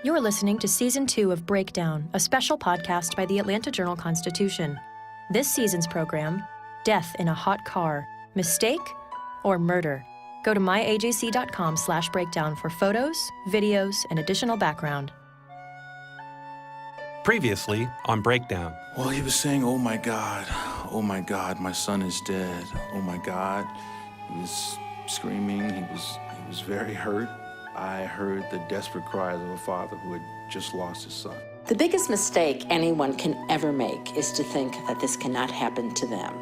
You're listening to Season 2 of Breakdown, a special podcast by the Atlanta Journal-Constitution. This season's program, Death in a Hot Car, Mistake or Murder? Go to myajc.com/breakdown for photos, videos, and additional background. Previously on Breakdown. Well, he was saying, oh my God, my son is dead. Oh my God. He was screaming, he was very hurt. I heard the desperate cries of a father who had just lost his son. The biggest mistake anyone can ever make is to think that this cannot happen to them.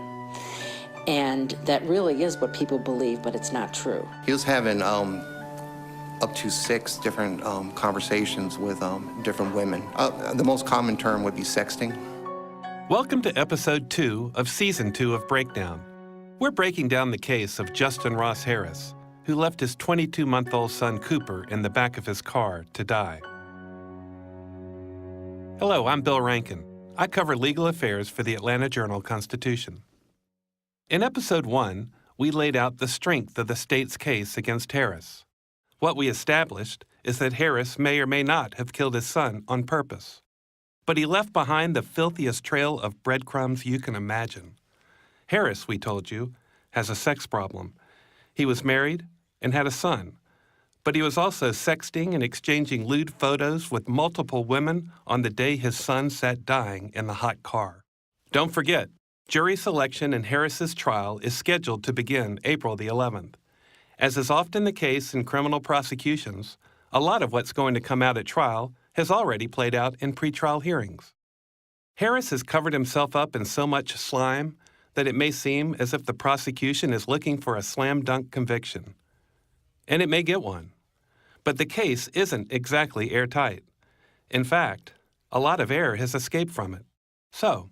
And that really is what people believe, but it's not true. He was having up to 6 different conversations with different women. The most common term would be sexting. Welcome to Episode 2 of Season 2 of Breakdown. We're breaking down the case of Justin Ross Harris, who left his 22-month-old son Cooper in the back of his car to die. Hello, I'm Bill Rankin. I cover legal affairs for the Atlanta Journal-Constitution. In Episode 1, we laid out the strength of the state's case against Harris. What we established is that Harris may or may not have killed his son on purpose. But he left behind the filthiest trail of breadcrumbs you can imagine. Harris, we told you, has a sex problem. He was married and had a son, but he was also sexting and exchanging lewd photos with multiple women on the day his son sat dying in the hot car. Don't forget, jury selection in Harris's trial is scheduled to begin April the 11th. As is often the case in criminal prosecutions, a lot of what's going to come out at trial has already played out in pretrial hearings. Harris has covered himself up in so much slime that it may seem as if the prosecution is looking for a slam-dunk conviction. And it may get one. But the case isn't exactly airtight. In fact, a lot of air has escaped from it. So,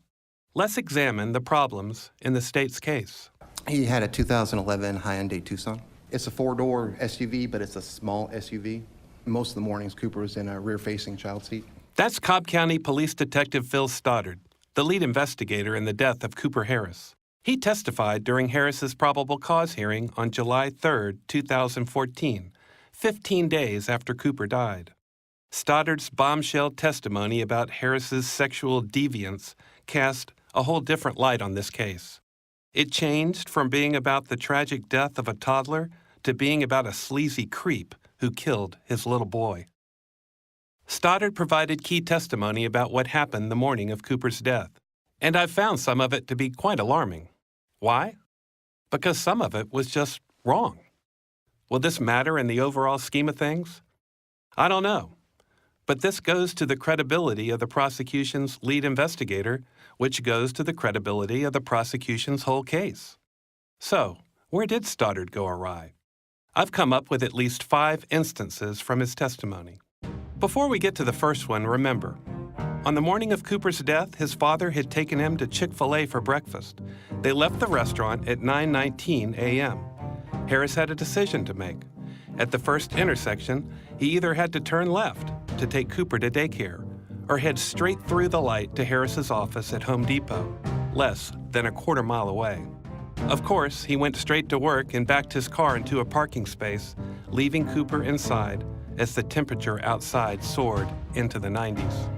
let's examine the problems in the state's case. He had a 2011 Hyundai Tucson. It's a 4-door SUV, but it's a small SUV. Most of the mornings, Cooper was in a rear-facing child seat. That's Cobb County Police Detective Phil Stoddard, the lead investigator in the death of Cooper Harris. He testified during Harris's probable cause hearing on July 3, 2014, 15 days after Cooper died. Stoddard's bombshell testimony about Harris's sexual deviance cast a whole different light on this case. It changed from being about the tragic death of a toddler to being about a sleazy creep who killed his little boy. Stoddard provided key testimony about what happened the morning of Cooper's death, and I've found some of it to be quite alarming. Why? Because some of it was just wrong. Will this matter in the overall scheme of things? I don't know. But this goes to the credibility of the prosecution's lead investigator, which goes to the credibility of the prosecution's whole case. So, where did Stoddard go awry? I've come up with at least 5 instances from his testimony. Before we get to the first one, remember, on the morning of Cooper's death, his father had taken him to Chick-fil-A for breakfast. They left the restaurant at 9:19 a.m. Harris had a decision to make. At the first intersection, he either had to turn left to take Cooper to daycare or head straight through the light to Harris's office at Home Depot, less than a quarter mile away. Of course, he went straight to work and backed his car into a parking space, leaving Cooper inside as the temperature outside soared into the 90s.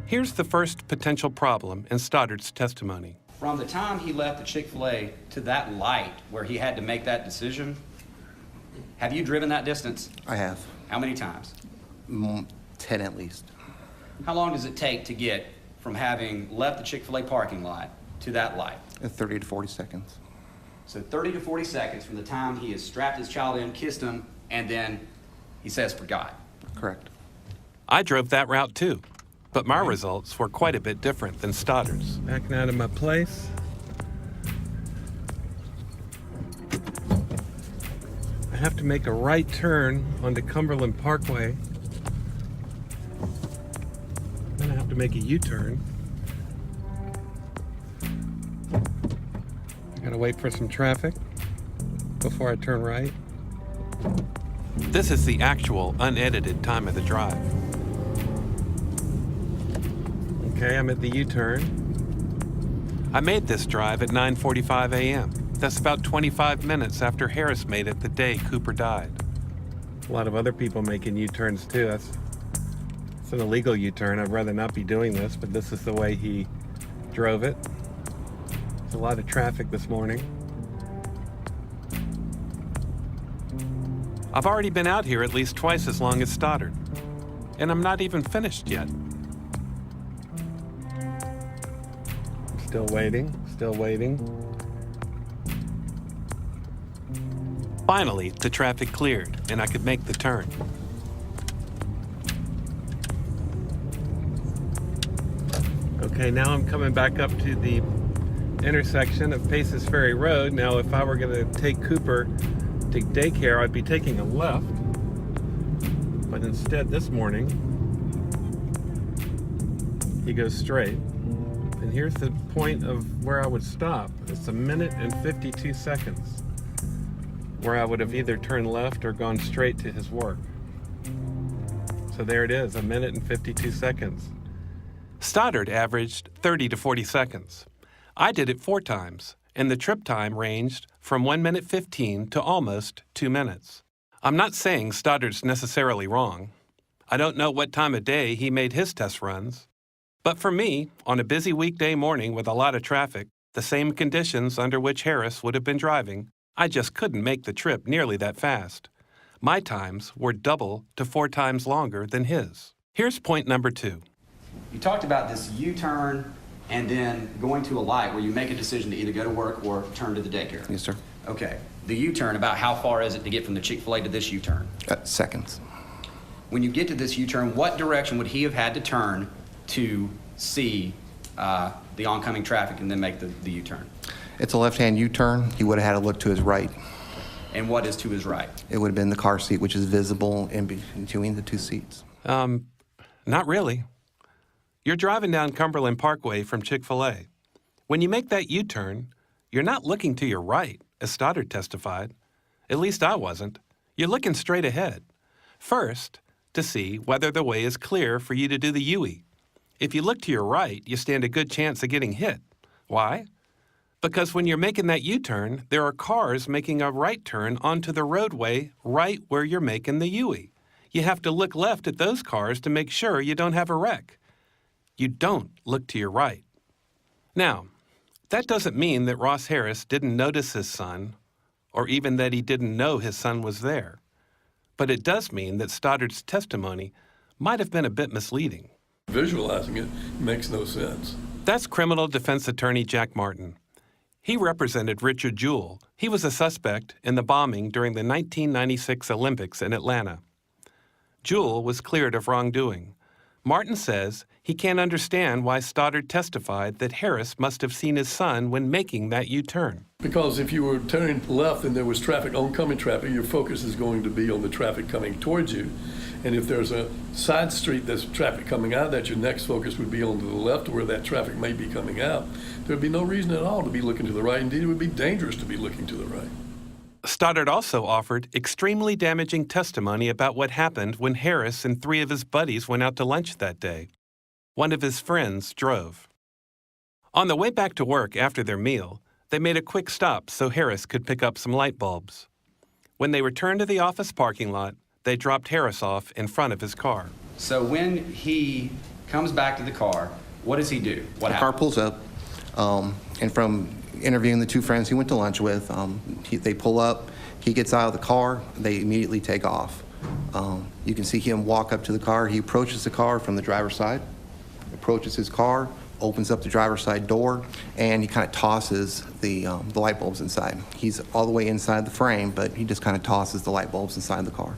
Here's the first potential problem in Stoddard's testimony. From the time he left the Chick-fil-A to that light where he had to make that decision, have you driven that distance? I have. How many times? 10 at least. How long does it take to get from having left the Chick-fil-A parking lot to that light? 30 to 40 seconds. So 30 to 40 seconds from the time he has strapped his child in, kissed him, and then he says forgot. Correct. I drove that route too, but my results were quite a bit different than Stoddard's. Backing out of my place. I have to make a right turn onto Cumberland Parkway. Then I have to make a U-turn. I gotta wait for some traffic before I turn right. This is the actual unedited time of the drive. Okay, I'm at the U-turn. I made this drive at 9:45 a.m. That's about 25 minutes after Harris made it the day Cooper died. A lot of other people making U-turns too. That's It's an illegal U-turn. I'd rather not be doing this, but this is the way he drove it. There's a lot of traffic this morning. I've already been out here at least twice as long as Stoddard, and I'm not even finished yet. Still waiting, still waiting. Finally, the traffic cleared, and I could make the turn. Okay, now I'm coming back up to the intersection of Paces Ferry Road. Now, if I were going to take Cooper to daycare, I'd be taking a left. But instead, this morning, he goes straight. And here's the point of where I would stop. It's 1 minute and 52 seconds, where I would have either turned left or gone straight to his work. So there it is, 1 minute and 52 seconds. Stoddard averaged 30 to 40 seconds. I did it 4 times, and the trip time ranged from 1 minute 15 to almost 2 minutes. I'm not saying Stoddard's necessarily wrong. I don't know what time of day he made his test runs. But for me, on a busy weekday morning with a lot of traffic, the same conditions under which Harris would have been driving, I just couldn't make the trip nearly that fast. My times were double to 4 times longer than his. Here's point number 2. You talked about this U-turn and then going to a light where you make a decision to either go to work or turn to the daycare. Yes, sir. Okay. The U-turn, about how far is it to get from the Chick-fil-A to this U-turn? Seconds. When you get to this U-turn, what direction would he have had to turn to see the oncoming traffic and then make the U-turn? It's a left-hand U-turn. He would have had to look to his right. And what is to his right? It would have been the car seat, which is visible in between the 2 seats. Not really. You're driving down Cumberland Parkway from Chick-fil-A. When you make that U-turn, you're not looking to your right, as Stoddard testified. At least I wasn't. You're looking straight ahead. First, to see whether the way is clear for you to do the U-turn. If you look to your right, you stand a good chance of getting hit. Why? Because when you're making that U-turn, there are cars making a right turn onto the roadway right where you're making the U-turn. You have to look left at those cars to make sure you don't have a wreck. You don't look to your right. Now, that doesn't mean that Ross Harris didn't notice his son, or even that he didn't know his son was there. But it does mean that Stoddard's testimony might have been a bit misleading. Visualizing it makes no sense. That's criminal defense attorney Jack Martin. He represented Richard Jewell. He was a suspect in the bombing during the 1996 Olympics in Atlanta. Jewell was cleared of wrongdoing. Martin says he can't understand why Stoddard testified that Harris must have seen his son when making that U-turn. Because if you were turning left and there was traffic, oncoming traffic, your focus is going to be on the traffic coming towards you. And if there's a side street that's traffic coming out, that your next focus would be on to the left where that traffic may be coming out. There'd be no reason at all to be looking to the right. Indeed, it would be dangerous to be looking to the right. Stoddard also offered extremely damaging testimony about what happened when Harris and 3 of his buddies went out to lunch that day. One of his friends drove. On the way back to work after their meal, they made a quick stop so Harris could pick up some light bulbs. When they returned to the office parking lot, they dropped Harris off in front of his car. So when he comes back to the car, what does he do? What The happens? car pulls up, and from interviewing the 2 friends he went to lunch with, they pull up, he gets out of the car, they immediately take off. You can see him walk up to the car. He approaches the car from the driver's side, approaches his car, opens up the driver's side door, and he kind of tosses the light bulbs inside. He's all the way inside the frame, but he just kind of tosses the light bulbs inside the car.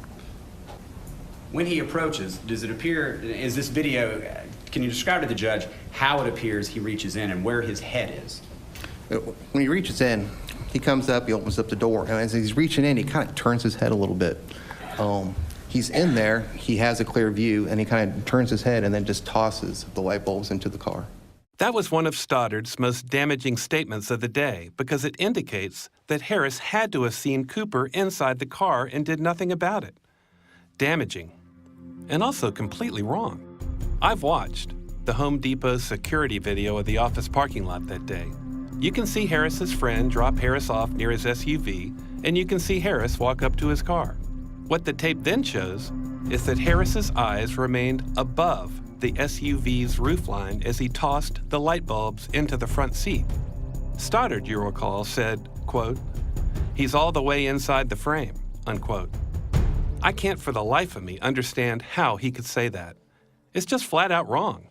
When he approaches, does it appear, is this video, can you describe to the judge how it appears he reaches in and where his head is? When he reaches in, he comes up, he opens up the door, and as he's reaching in, he kind of turns his head a little bit. He's in there, he has a clear view, and he kind of turns his head and then just tosses the light bulbs into the car. That was one of Stoddard's most damaging statements of the day because it indicates that Harris had to have seen Cooper inside the car and did nothing about it. Damaging. And also completely wrong. I've watched the Home Depot security video of the office parking lot that day. You can see Harris's friend drop Harris off near his SUV, and you can see Harris walk up to his car. What the tape then shows is that Harris's eyes remained above the SUV's roofline as he tossed the light bulbs into the front seat. Stoddard, you recall, said, quote, "He's all the way inside the frame," unquote. I can't for the life of me understand how he could say that. It's just flat out wrong.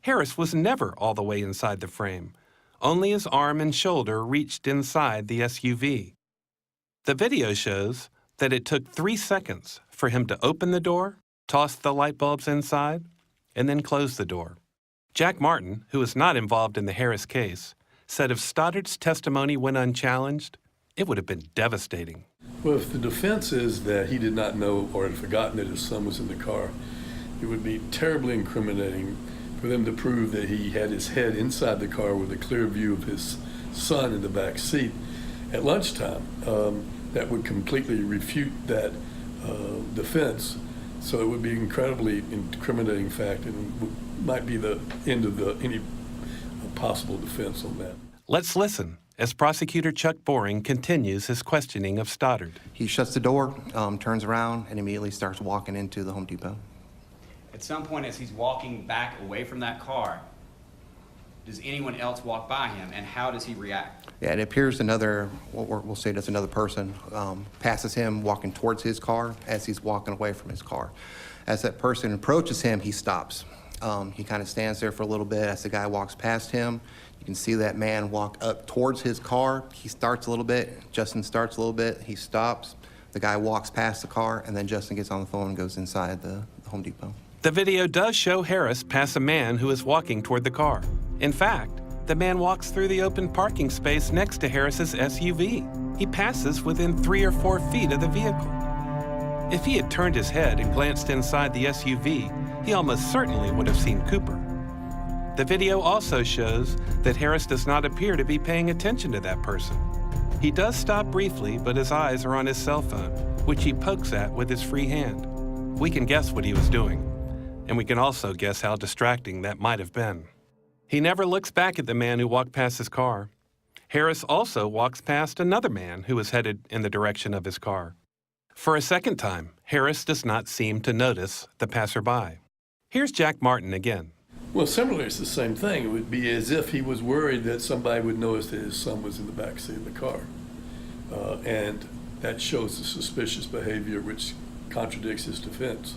Harris was never all the way inside the frame. Only his arm and shoulder reached inside the SUV. The video shows that it took 3 seconds for him to open the door, toss the light bulbs inside, and then close the door. Jack Martin, who is not involved in the Harris case, said if Stoddard's testimony went unchallenged, it would have been devastating. Well, if the defense is that he did not know or had forgotten that his son was in the car, it would be terribly incriminating for them to prove that he had his head inside the car with a clear view of his son in the back seat at lunchtime. That would completely refute that defense. So it would be incredibly incriminating fact and might be the end of any possible defense on that. Let's listen as Prosecutor Chuck Boring continues his questioning of Stoddard. He shuts the door, turns around, and immediately starts walking into the Home Depot. At some point as he's walking back away from that car, does anyone else walk by him, and how does he react? Yeah, it appears we'll say that's another person, passes him walking towards his car as he's walking away from his car. As that person approaches him, he stops. He kind of stands there for a little bit as the guy walks past him. You can see that man walk up towards his car. He starts a little bit. Justin starts a little bit. He stops. The guy walks past the car, and then Justin gets on the phone and goes inside the Home Depot. The video does show Harris pass a man who is walking toward the car. In fact, the man walks through the open parking space next to Harris's SUV. He passes within 3 or 4 feet of the vehicle. If he had turned his head and glanced inside the SUV, he almost certainly would have seen Cooper. The video also shows that Harris does not appear to be paying attention to that person. He does stop briefly, but his eyes are on his cell phone, which he pokes at with his free hand. We can guess what he was doing, and we can also guess how distracting that might have been. He never looks back at the man who walked past his car. Harris also walks past another man who is headed in the direction of his car. For a second time, Harris does not seem to notice the passerby. Here's Jack Martin again. Well, similarly, it's the same thing. It would be as if he was worried that somebody would notice that his son was in the back seat of the car. And that shows the suspicious behavior which contradicts his defense.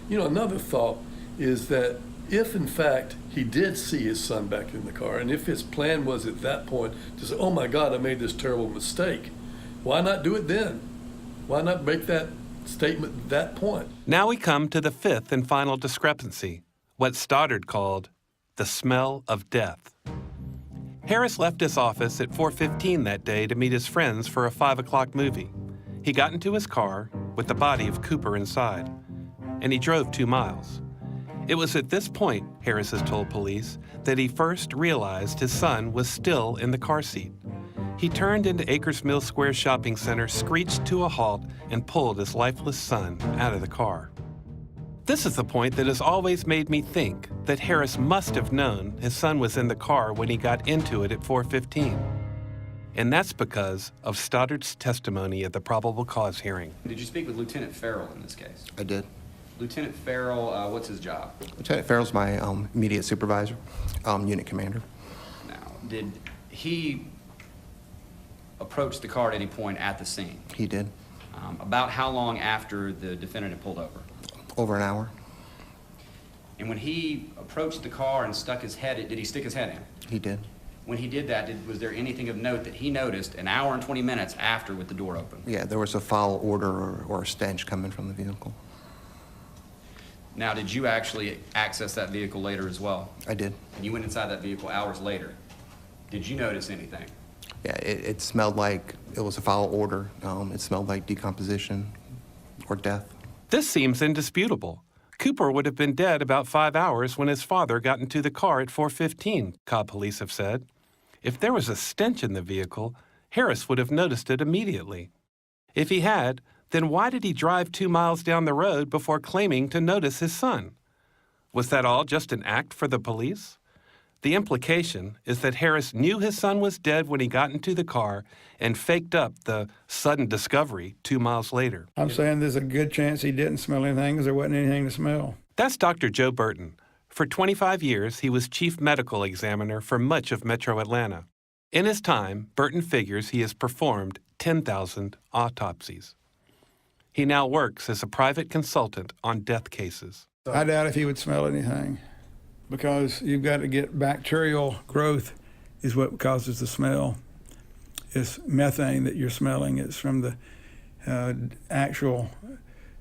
You know, another thought is that if, in fact, he did see his son back in the car, and if his plan was at that point to say, oh my God, I made this terrible mistake, why not do it then? Why not make that statement at that point? Now we come to the fifth and final discrepancy, what Stoddard called the smell of death. Harris left his office at 4:15 that day to meet his friends for a 5 o'clock movie. He got into his car with the body of Cooper inside, and he drove 2 miles. It was at this point, Harris has told police, that he first realized his son was still in the car seat. He turned into Acres Mill Square Shopping Center, screeched to a halt, and pulled his lifeless son out of the car. This is the point that has always made me think that Harris must have known his son was in the car when he got into it at 4:15. And that's because of Stoddard's testimony at the probable cause hearing. Did you speak with Lieutenant Farrell in this case? I did. Lieutenant Farrell, what's his job? Lieutenant Farrell's my immediate supervisor, unit commander. Now, did he approach the car at any point at the scene? He did. About how long after the defendant had pulled over? Over an hour. And when he approached the car and stuck his head in, did he stick his head in? He did. When he did that, was there anything of note that he noticed an hour and 20 minutes after with the door open? Yeah, there was a foul odor or a stench coming from the vehicle. Now, did you actually access that vehicle later as well? I did. And you went inside that vehicle hours later. Did you notice anything? Yeah, it smelled like it was a foul odor. It smelled like decomposition or death. This seems indisputable. Cooper would have been dead about 5 hours when his father got into the car at 4:15, Cobb police have said. If there was a stench in the vehicle, Harris would have noticed it immediately. If he had, then why did he drive 2 miles down the road before claiming to notice his son? Was that all just an act for the police? The implication is that Harris knew his son was dead when he got into the car and faked up the sudden discovery 2 miles later. I'm saying there's a good chance he didn't smell anything because there wasn't anything to smell. That's Dr. Joe Burton. For 25 years, he was chief medical examiner for much of Metro Atlanta. In his time, Burton figures he has performed 10,000 autopsies. He now works as a private consultant on death cases. I doubt if he would smell anything because you've got to get bacterial growth is what causes the smell. It's methane that you're smelling. It's from the actual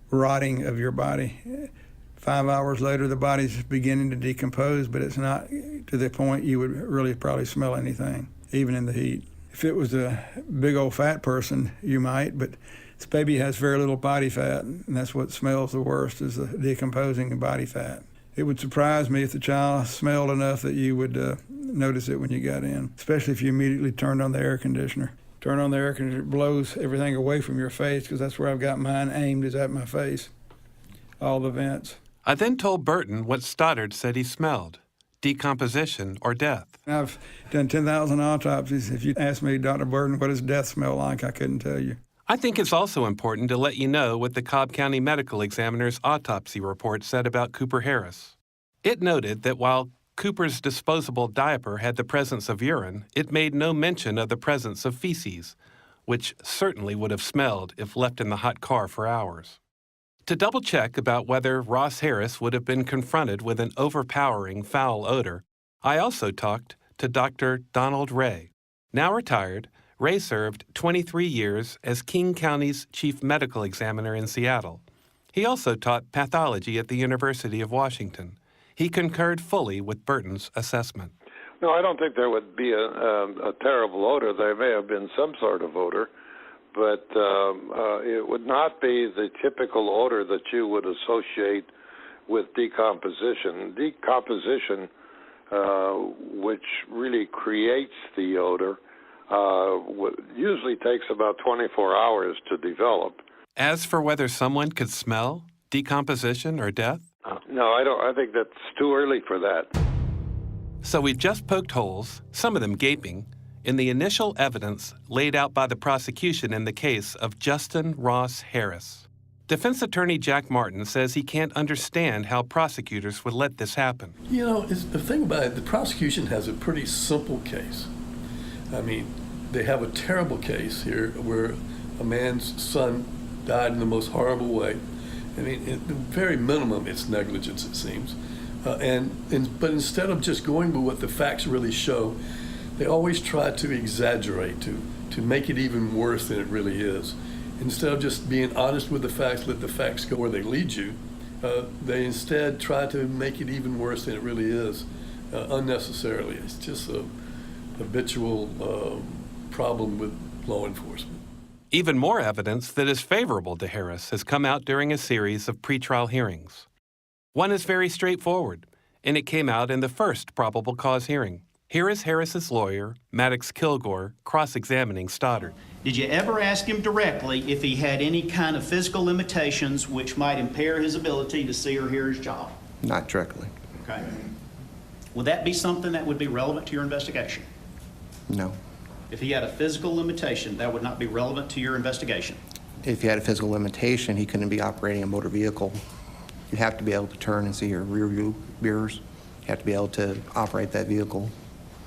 rotting of your body. 5 hours later, the body's beginning to decompose, but it's not to the point you would really probably smell anything, even in the heat. If it was a big old fat person, you might, but this baby has very little body fat, and that's what smells the worst, is the decomposing body fat. It would surprise me if the child smelled enough that you would notice it when you got in, especially if you immediately turned on the air conditioner. Turn on the air conditioner, it blows everything away from your face, because that's where I've got mine aimed, is at my face, all the vents. I then told Burton what Stoddard said he smelled, decomposition or death. I've done 10,000 autopsies. If you asked me, Dr. Burton, what does death smell like, I couldn't tell you. I think it's also important to let you know what the Cobb County Medical Examiner's autopsy report said about Cooper Harris. It noted that while Cooper's disposable diaper had the presence of urine, it made no mention of the presence of feces, which certainly would have smelled if left in the hot car for hours. To double-check about whether Ross Harris would have been confronted with an overpowering foul odor, I also talked to Dr. Donald Ray. Now retired, Ray served 23 years as King County's chief medical examiner in Seattle. He also taught pathology at the University of Washington. He concurred fully with Burton's assessment. No, I don't think there would be a terrible odor. There may have been some sort of odor, but it would not be the typical odor that you would associate with decomposition. Decomposition, which really creates the odor, usually takes about 24 hours to develop. As for whether someone could smell decomposition or death? No, I don't. I think that's too early for that. So we've just poked holes, some of them gaping, in the initial evidence laid out by the prosecution in the case of Justin Ross Harris. Defense attorney Jack Martin says he can't understand how prosecutors would let this happen. You know, the thing about it, the prosecution has a pretty simple case. I mean, they have a terrible case here where a man's son died in the most horrible way. I mean, at the very minimum, it's negligence, it seems. But instead of just going by what the facts really show, they always try to exaggerate, to make it even worse than it really is. Instead of just being honest with the facts, let the facts go where they lead you, they instead try to make it even worse than it really is, unnecessarily. It's just a habitual problem with law enforcement. Even more evidence that is favorable to Harris has come out during a series of pretrial hearings. One is very straightforward, and it came out in the first probable cause hearing. Here is Harris's lawyer, Maddox Kilgore, cross-examining Stoddard. Did you ever ask him directly if he had any kind of physical limitations which might impair his ability to see or hear his job? Not directly. Okay. Would that be something that would be relevant to your investigation? No. If he had a physical limitation, that would not be relevant to your investigation? If he had a physical limitation, he couldn't be operating a motor vehicle. You have to be able to turn and see your rear view mirrors. You have to be able to operate that vehicle.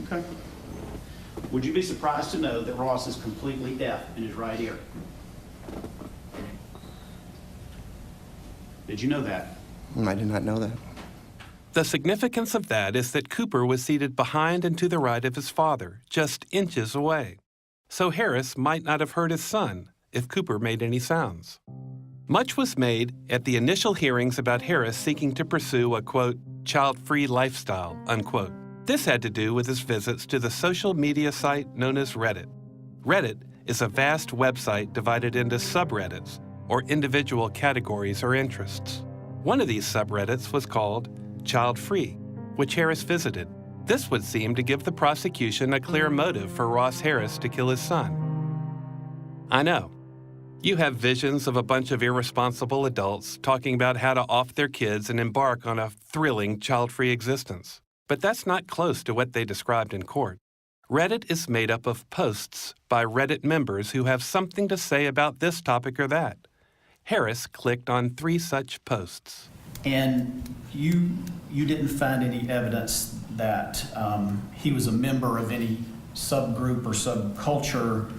Okay. Would you be surprised to know that Ross is completely deaf in his right ear? Did you know that? I did not know that. The significance of that is that Cooper was seated behind and to the right of his father, just inches away. So Harris might not have heard his son if Cooper made any sounds. Much was made at the initial hearings about Harris seeking to pursue a, quote, child-free lifestyle, unquote. This had to do with his visits to the social media site known as Reddit. Reddit is a vast website divided into subreddits, or individual categories or interests. One of these subreddits was called Child-Free, which Harris visited. This would seem to give the prosecution a clear motive for Ross Harris to kill his son. I know. You have visions of a bunch of irresponsible adults talking about how to off their kids and embark on a thrilling child-free existence. But that's not close to what they described in court. Reddit is made up of posts by Reddit members who have something to say about this topic or that. Harris clicked on 3 such posts. And you didn't find any evidence that he was a member of any subgroup or subculture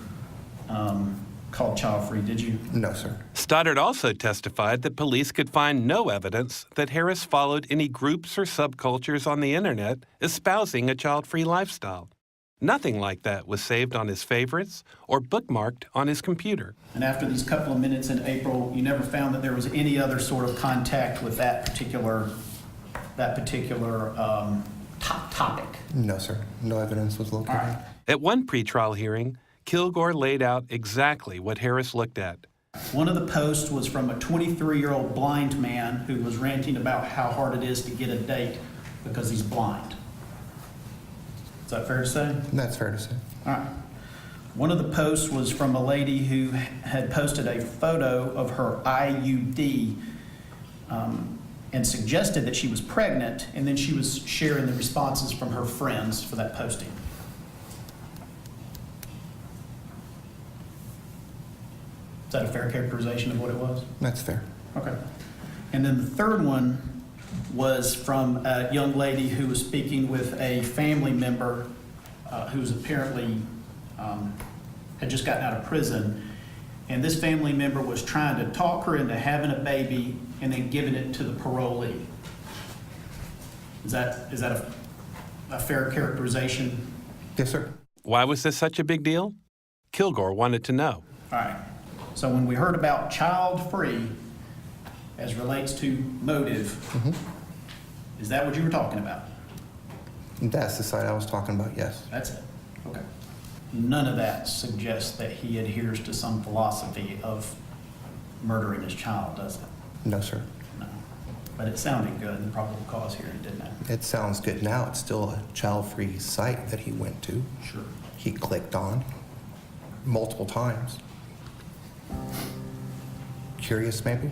called child free, did you? No, sir. Stoddard also testified that police could find no evidence that Harris followed any groups or subcultures on the internet espousing a child-free lifestyle. Nothing like that was saved on his favorites or bookmarked on his computer. And after these couple of minutes in April, you never found that there was any other sort of contact with that particular topic? No, sir. No evidence was located. All right. At one pretrial hearing, Kilgore laid out exactly what Harris looked at. One of the posts was from a 23-year-old blind man who was ranting about how hard it is to get a date because he's blind. Is that fair to say? That's fair to say. All right. One of the posts was from a lady who had posted a photo of her IUD and suggested that she was pregnant, and then she was sharing the responses from her friends for that posting. Is that a fair characterization of what it was? That's fair. Okay. And then the third one was from a young lady who was speaking with a family member who was apparently had just gotten out of prison. And this family member was trying to talk her into having a baby and then giving it to the parolee. Is that a fair characterization? Yes, sir. Why was this such a big deal? Kilgore wanted to know. All right. So when we heard about child-free as relates to motive, is that what you were talking about? That's the side I was talking about, yes. That's it. Okay. None of that suggests that he adheres to some philosophy of murdering his child, does it? No, sir. No. But it sounded good in the probable cause hearing, didn't it? It sounds good now. It's still a child-free site that he went to. Sure. He clicked on multiple times. Curious, maybe?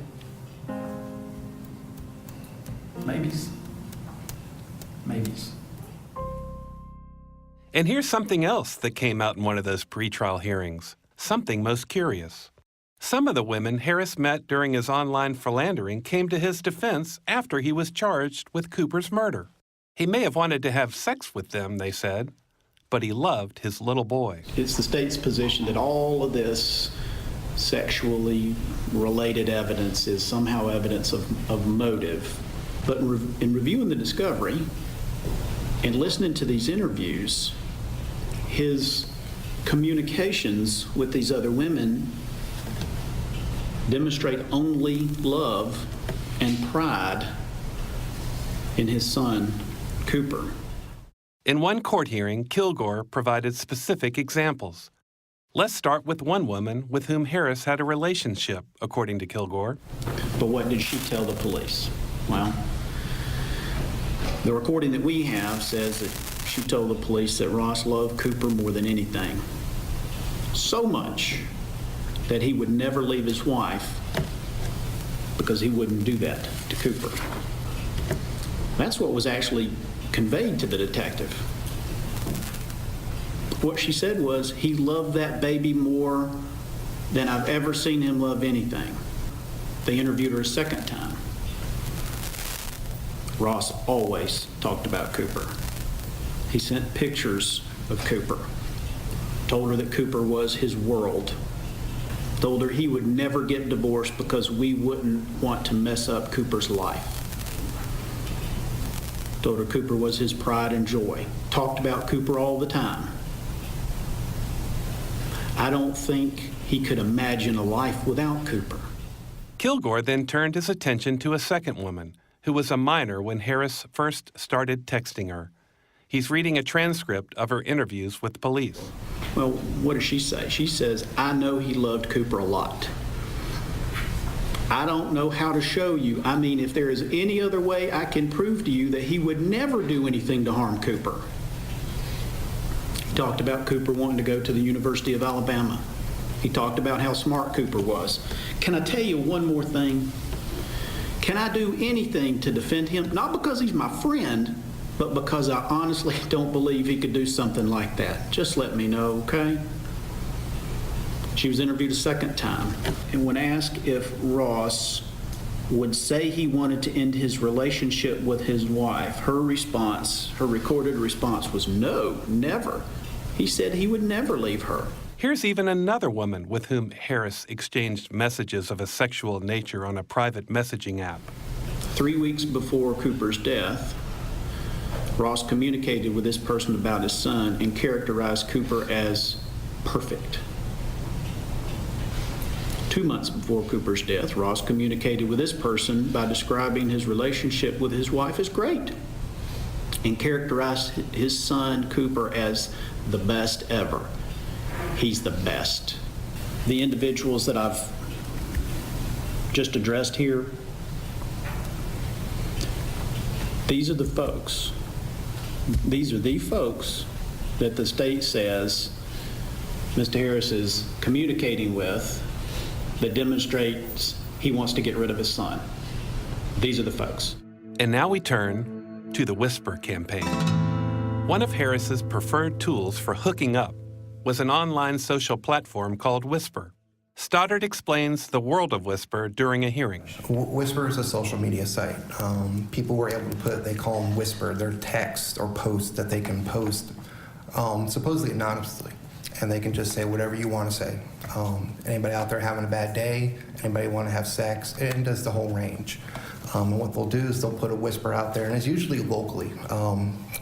Maybes. Maybes. And here's something else that came out in one of those pretrial hearings, something most curious. Some of the women Harris met during his online philandering came to his defense after he was charged with Cooper's murder. He may have wanted to have sex with them, they said, but he loved his little boy. It's the state's position that all of this sexually related evidence is somehow evidence of motive. But in reviewing the discovery and listening to these interviews, his communications with these other women demonstrate only love and pride in his son, Cooper. In one court hearing, Kilgore provided specific examples. Let's start with one woman with whom Harris had a relationship, according to Kilgore. But what did she tell the police? Well, the recording that we have says that she told the police that Ross loved Cooper more than anything. So much that he would never leave his wife because he wouldn't do that to Cooper. That's what was actually conveyed to the detective. What she said was, he loved that baby more than I've ever seen him love anything. They interviewed her a second time. Ross always talked about Cooper. He sent pictures of Cooper, told her that Cooper was his world, told her he would never get divorced because we wouldn't want to mess up Cooper's life. Told her Cooper was his pride and joy. Talked about Cooper all the time. I don't think he could imagine a life without Cooper. Kilgore then turned his attention to a second woman, who was a minor when Harris first started texting her. He's reading a transcript of her interviews with police. Well, what does she say? She says, I know he loved Cooper a lot. I don't know how to show you. I mean, if there is any other way I can prove to you that he would never do anything to harm Cooper. He talked about Cooper wanting to go to the University of Alabama. He talked about how smart Cooper was. Can I tell you one more thing? Can I do anything to defend him? Not because he's my friend, but because I honestly don't believe he could do something like that. Just let me know, okay? She was interviewed a second time, and when asked if Ross would say he wanted to end his relationship with his wife, her recorded response was no, never. He said he would never leave her. Here's even another woman with whom Harris exchanged messages of a sexual nature on a private messaging app. 3 weeks before Cooper's death, Ross communicated with this person about his son and characterized Cooper as perfect. 2 months before Cooper's death, Ross communicated with this person by describing his relationship with his wife as great and characterized his son, Cooper, as the best ever. He's the best. The individuals that I've just addressed here, these are the folks. These are the folks that the state says Mr. Harris is communicating with that demonstrates he wants to get rid of his son. These are the folks. And now we turn to the Whisper campaign. One of Harris's preferred tools for hooking up was an online social platform called Whisper. Stoddard explains the world of Whisper during a hearing. Whisper is a social media site. People were able to put, they call them Whisper, their text or posts that they can post supposedly anonymously. And they can just say whatever you want to say. Anybody out there having a bad day, anybody want to have sex, and does the whole range. And what they'll do is they'll put a whisper out there, and it's usually locally.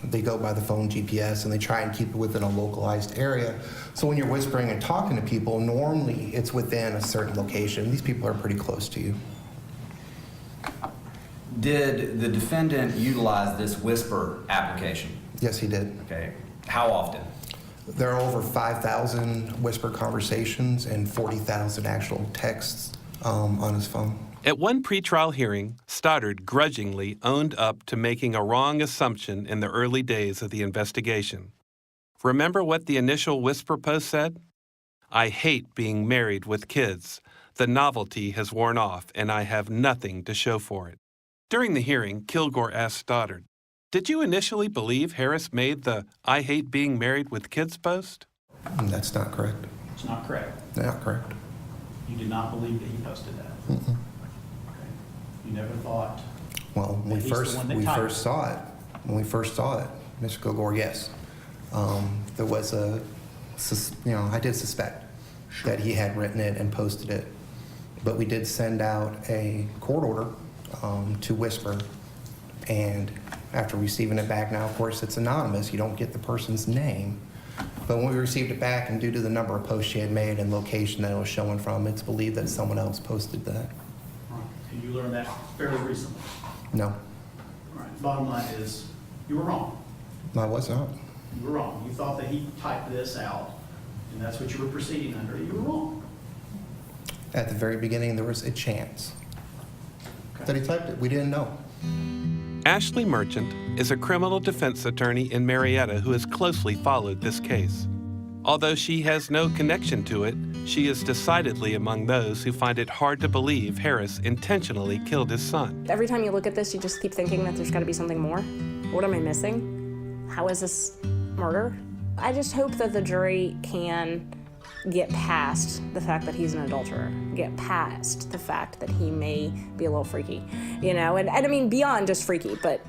They go by the phone GPS, and they try and keep it within a localized area. So when you're whispering and talking to people, normally it's within a certain location. These people are pretty close to you. Did the defendant utilize this Whisper application? Yes, he did. Okay. How often? There are over 5,000 Whisper conversations and 40,000 actual texts on his phone. At one pretrial hearing, Stoddard grudgingly owned up to making a wrong assumption in the early days of the investigation. Remember what the initial Whisper post said? "I hate being married with kids. The novelty has worn off, and I have nothing to show for it." During the hearing, Kilgore asked Stoddard, "Did you initially believe Harris made the 'I hate being married with kids' post?" That's not correct. It's not correct. Not correct. You did not believe that he posted that. Mm-mm. Okay. You never thought. Well, when we first saw it, Mr. Kilgore, yes, there was I did suspect that he had written it and posted it, but we did send out a court order to Whisper, and after receiving it back, now of course it's anonymous, you don't get the person's name, but when we received it back and due to the number of posts she had made and location that it was showing from, it's believed that someone else posted that. Right. And you learned that fairly recently. No. All right. Bottom line is, you were wrong. I was not. You were wrong. You thought that he typed this out, and that's what you were proceeding under. You were wrong. At the very beginning, there was a chance that he typed it. We didn't know. Ashley Merchant is a criminal defense attorney in Marietta who has closely followed this case. Although she has no connection to it, she is decidedly among those who find it hard to believe Harris intentionally killed his son. Every time you look at this, you just keep thinking that there's got to be something more. What am I missing? How is this murder? I just hope that the jury can get past the fact that he's an adulterer, get past the fact that he may be a little freaky, and I mean beyond just freaky, but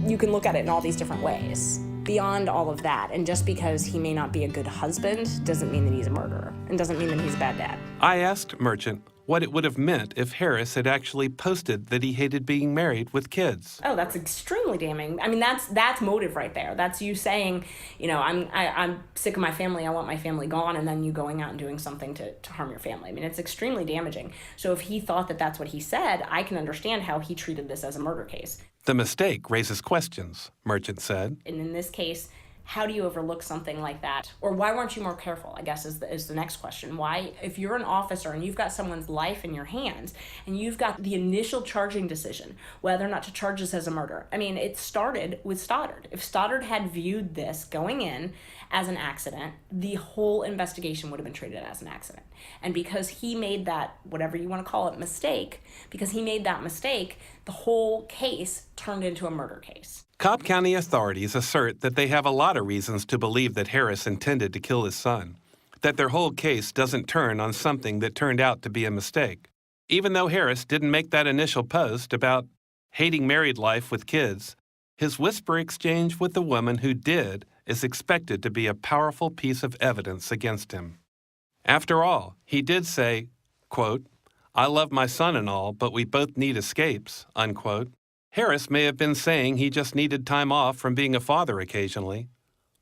you can look at it in all these different ways. Beyond all of that, and just because he may not be a good husband doesn't mean that he's a murderer, and doesn't mean that he's a bad dad. I asked Merchant what it would have meant if Harris had actually posted that he hated being married with kids. Oh, that's extremely damning. I mean, that's motive right there. That's you saying, I'm sick of my family, I want my family gone, and then you going out and doing something to harm your family. I mean, it's extremely damaging. So if he thought that that's what he said, I can understand how he treated this as a murder case. The mistake raises questions, Merchant said. And in this case, how do you overlook something like that? Or why weren't you more careful, I guess, is the next question. Why, if you're an officer and you've got someone's life in your hands and you've got the initial charging decision, whether or not to charge this as a murder. I mean, it started with Stoddard. If Stoddard had viewed this going in as an accident, the whole investigation would have been treated as an accident. And because he made that, whatever you want to call it, mistake, because he made that mistake, the whole case turned into a murder case. Cobb County authorities assert that they have a lot of reasons to believe that Harris intended to kill his son, that their whole case doesn't turn on something that turned out to be a mistake. Even though Harris didn't make that initial post about hating married life with kids, his whisper exchange with the woman who did is expected to be a powerful piece of evidence against him. After all, he did say, quote, "I love my son and all, but we both need escapes," unquote. Harris may have been saying he just needed time off from being a father occasionally,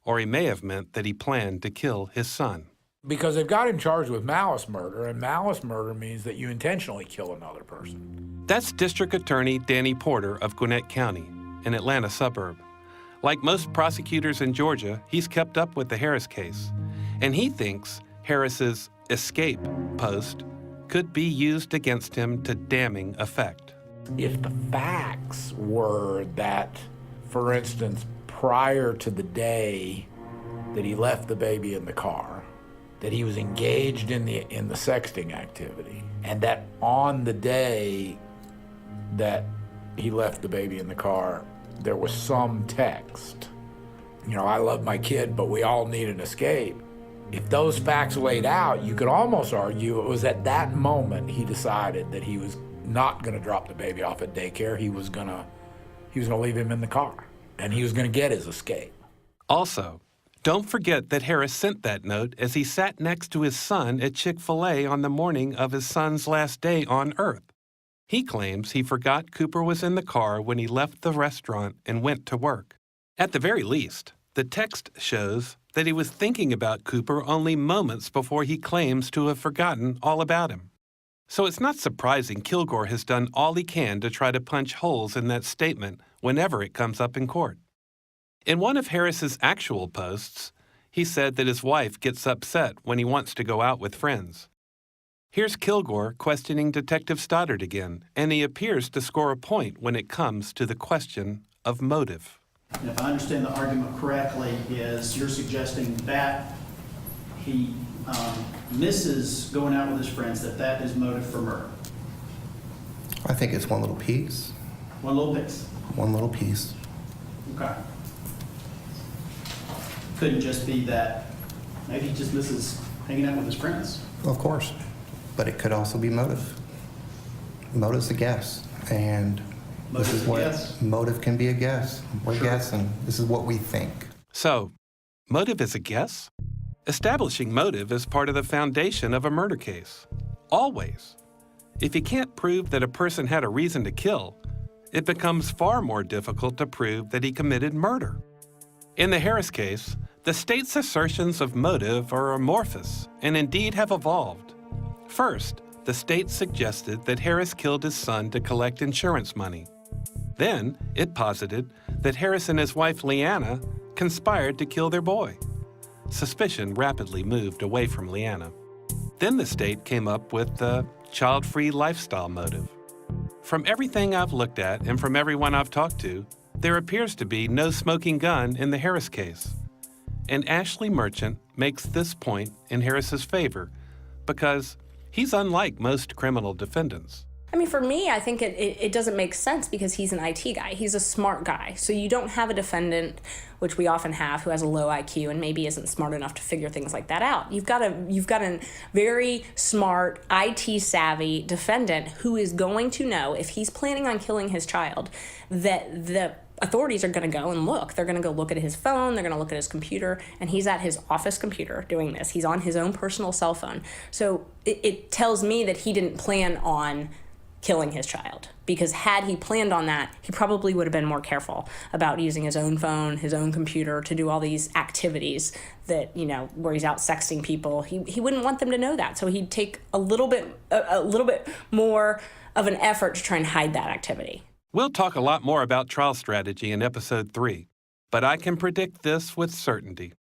or he may have meant that he planned to kill his son. Because they've got him charged with malice murder, and malice murder means that you intentionally kill another person. That's District Attorney Danny Porter of Gwinnett County, an Atlanta suburb. Like most prosecutors in Georgia, he's kept up with the Harris case, and he thinks Harris's escape post could be used against him to damning effect. If the facts were that, for instance, prior to the day that he left the baby in the car, that he was engaged in the sexting activity, and that on the day that he left the baby in the car, there was some text, "I love my kid, but we all need an escape." If those facts laid out, you could almost argue it was at that moment he decided that he was not going to drop the baby off at daycare. He was going to leave him in the car, and he was going to get his escape. Also, don't forget that Harris sent that note as he sat next to his son at Chick-fil-A on the morning of his son's last day on Earth. He claims he forgot Cooper was in the car when he left the restaurant and went to work. At the very least, the text shows that he was thinking about Cooper only moments before he claims to have forgotten all about him. So it's not surprising Kilgore has done all he can to try to punch holes in that statement whenever it comes up in court. In one of Harris's actual posts, he said that his wife gets upset when he wants to go out with friends. Here's Kilgore questioning Detective Stoddard again, and he appears to score a point when it comes to the question of motive. And if I understand the argument correctly, is you're suggesting that he misses going out with his friends, that is motive for murder? I think it's one little piece. One little piece? One little piece. Okay. Couldn't just be that maybe he just misses hanging out with his friends. Of course. But it could also be motive. Motive's a guess. And this is what motive can be, a guess. We're guessing. This is what we think. So, motive is a guess? Establishing motive is part of the foundation of a murder case. Always. If you can't prove that a person had a reason to kill, it becomes far more difficult to prove that he committed murder. In the Harris case, the state's assertions of motive are amorphous and indeed have evolved. First, the state suggested that Harris killed his son to collect insurance money. Then, it posited that Harris and his wife Leanna conspired to kill their boy. Suspicion rapidly moved away from Leanna. Then the state came up with the child-free lifestyle motive. From everything I've looked at and from everyone I've talked to, there appears to be no smoking gun in the Harris case. And Ashley Merchant makes this point in Harris's favor because he's unlike most criminal defendants. I mean, for me, I think it doesn't make sense because he's an IT guy. He's a smart guy. So you don't have a defendant, which we often have, who has a low IQ and maybe isn't smart enough to figure things like that out. You've got a very smart, IT-savvy defendant who is going to know if he's planning on killing his child that the authorities are going to go and look. They're going to go look at his phone. They're going to look at his computer. And he's at his office computer doing this. He's on his own personal cell phone. So it tells me that he didn't plan on killing his child, because had he planned on that, he probably would have been more careful about using his own phone, his own computer to do all these activities that, where he's out sexting people. He wouldn't want them to know that. So he'd take a little bit more of an effort to try and hide that activity. We'll talk a lot more about trial strategy in episode 3, but I can predict this with certainty.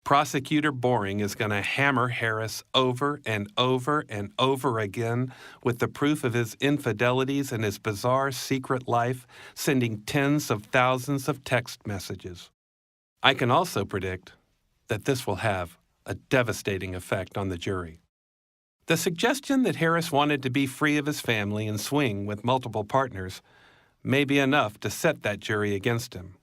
Prosecutor Boring is going to hammer Harris over and over and over again with the proof of his infidelities and his bizarre secret life, sending tens of thousands of text messages. I can also predict that this will have a devastating effect on the jury. The suggestion that Harris wanted to be free of his family and swing with multiple partners may be enough to set that jury against him.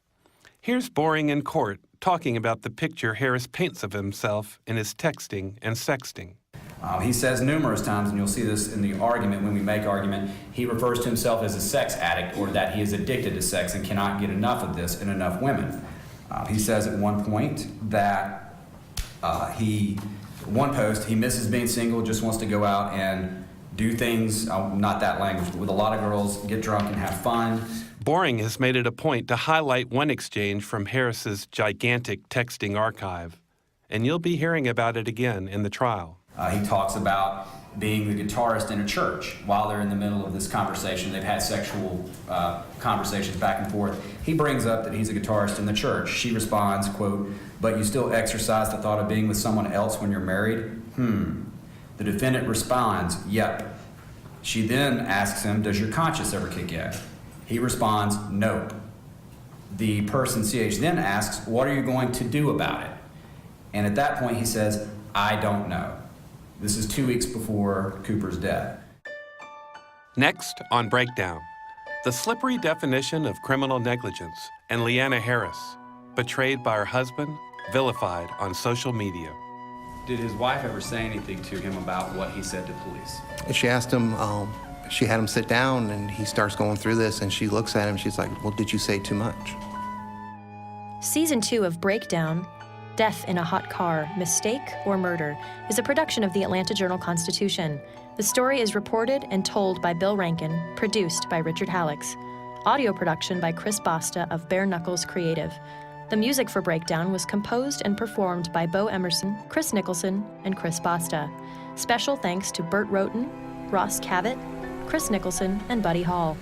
Here's Boring in court talking about the picture Harris paints of himself in his texting and sexting. He says numerous times, and you'll see this in the argument when we make argument, he refers to himself as a sex addict, or that he is addicted to sex and cannot get enough of this and enough women. He says at one point that one post, he misses being single, just wants to go out and do things, not that language, but with a lot of girls, get drunk and have fun. Boring has made it a point to highlight one exchange from Harris's gigantic texting archive, and you'll be hearing about it again in the trial. He talks about being the guitarist in a church. While they're in the middle of this conversation, they've had sexual conversations back and forth. He brings up that he's a guitarist in the church. She responds, quote, "But you still exercise the thought of being with someone else when you're married?" The defendant responds, "Yep." She then asks him, "Does your conscience ever kick in?" He responds, "Nope." The person, CH, then asks, "What are you going to do about it?" And at that point he says, "I don't know." This is 2 weeks before Cooper's death. Next on Breakdown, the slippery definition of criminal negligence and Leanna Harris, betrayed by her husband, vilified on social media. Did his wife ever say anything to him about what he said to police? She asked him, she had him sit down, and he starts going through this, and she looks at him, she's like, "Well, did you say too much?" Season 2 of Breakdown, Death in a Hot Car, Mistake or Murder, is a production of the Atlanta Journal-Constitution. The story is reported and told by Bill Rankin, produced by Richard Hallex. Audio production by Chris Basta of Bare Knuckles Creative. The music for Breakdown was composed and performed by Bo Emerson, Chris Nicholson, and Chris Basta. Special thanks to Bert Roten, Ross Cavett, Chris Nicholson, and Buddy Hall.